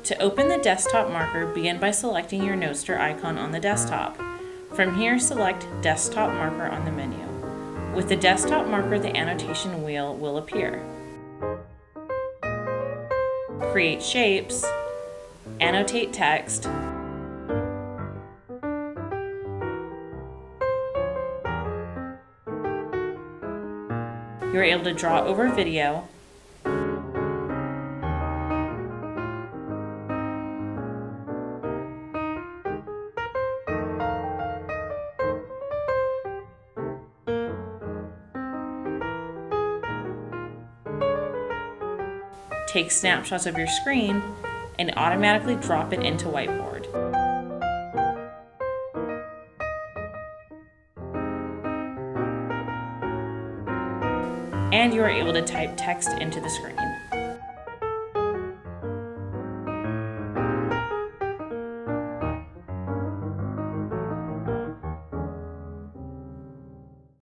To open the desktop marker, begin by selecting your KnoteSter icon on the desktop. From here, select Desktop Marker on the menu. With the desktop marker, the annotation wheel will appear. Create shapes, annotate text, you are able to draw over video, take snapshots of your screen, and automatically drop it into Whiteboard. And you are able to type text into the screen.